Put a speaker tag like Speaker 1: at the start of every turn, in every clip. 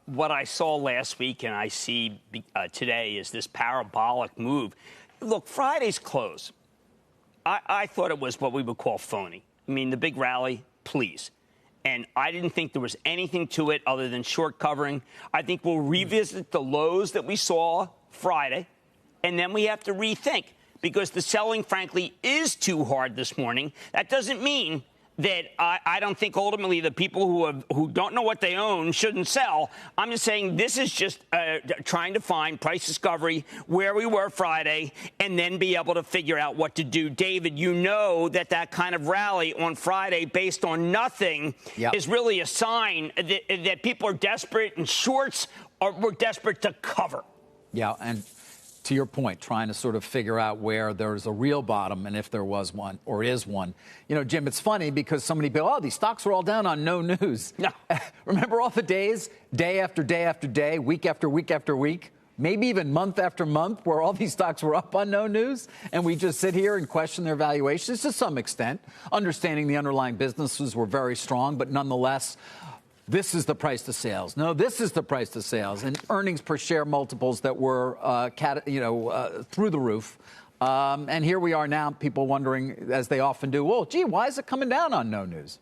Speaker 1: What I saw last week and I see today is this parabolic move. Look, Friday's close. I thought it was what we would call phony. I mean, the big rally, please. And I didn't think there was anything to it other than short covering. I think we'll revisit the lows that we saw Friday, and then we have to rethink because the selling, frankly, is too hard this morning. That doesn't mean that I don't think ultimately the people who don't know what they own shouldn't sell. I'm just saying this is just trying to find price discovery where we were Friday and then be able to figure out what to do. David, you know that kind of rally on Friday based on nothing is really a sign that people are desperate and shorts were desperate to cover.
Speaker 2: Yeah, and to your point, trying to sort of figure out where there's a real bottom and if there was one or is one. You know, Jim, it's funny because so many people, these stocks were all down on no news.
Speaker 1: No.
Speaker 2: Remember all the days, day after day after day, week after week after week, maybe even month after month, where all these stocks were up on no news, and we just sit here and question their valuations to some extent, understanding the underlying businesses were very strong, but nonetheless, this is the price to sales. No, this is the price to sales. And earnings per share multiples that were, through the roof. And here we are now, people wondering, as they often do, well, gee, why is it coming down on no news?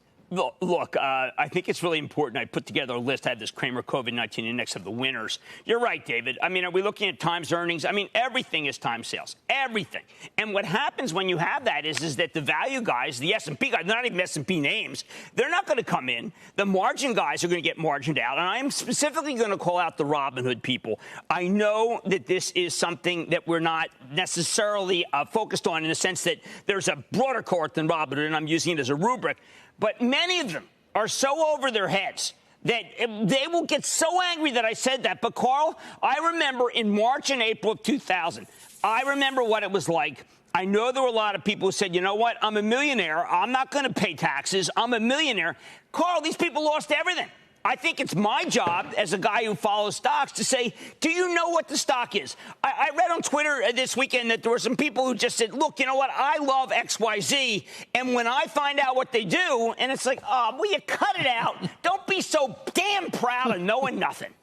Speaker 1: Look, I think it's really important. I put together a list. I have this Cramer COVID-19 index of the winners. You're right, David. I mean, are we looking at times earnings? I mean, everything is time sales. Everything. And what happens when you have that is that the value guys, the S&P guys, they're not even S&P names, they're not going to come in. The margin guys are going to get margined out. And I am specifically going to call out the Robinhood people. I know that this is something that we're not necessarily focused on in the sense that there's a broader cohort than Robinhood, and I'm using it as a rubric. But many of them are so over their heads that they will get so angry that I said that. But, Carl, I remember in March and April of 2000, I remember what it was like. I know there were a lot of people who said, you know what, I'm a millionaire. I'm not going to pay taxes. I'm a millionaire. Carl, these people lost everything. I think it's my job as a guy who follows stocks to say, do you know what the stock is? I read on Twitter this weekend that there were some people who just said, look, you know what? I love XYZ. And when I find out what they do, and it's like, will you cut it out? Don't be so damn proud of knowing nothing.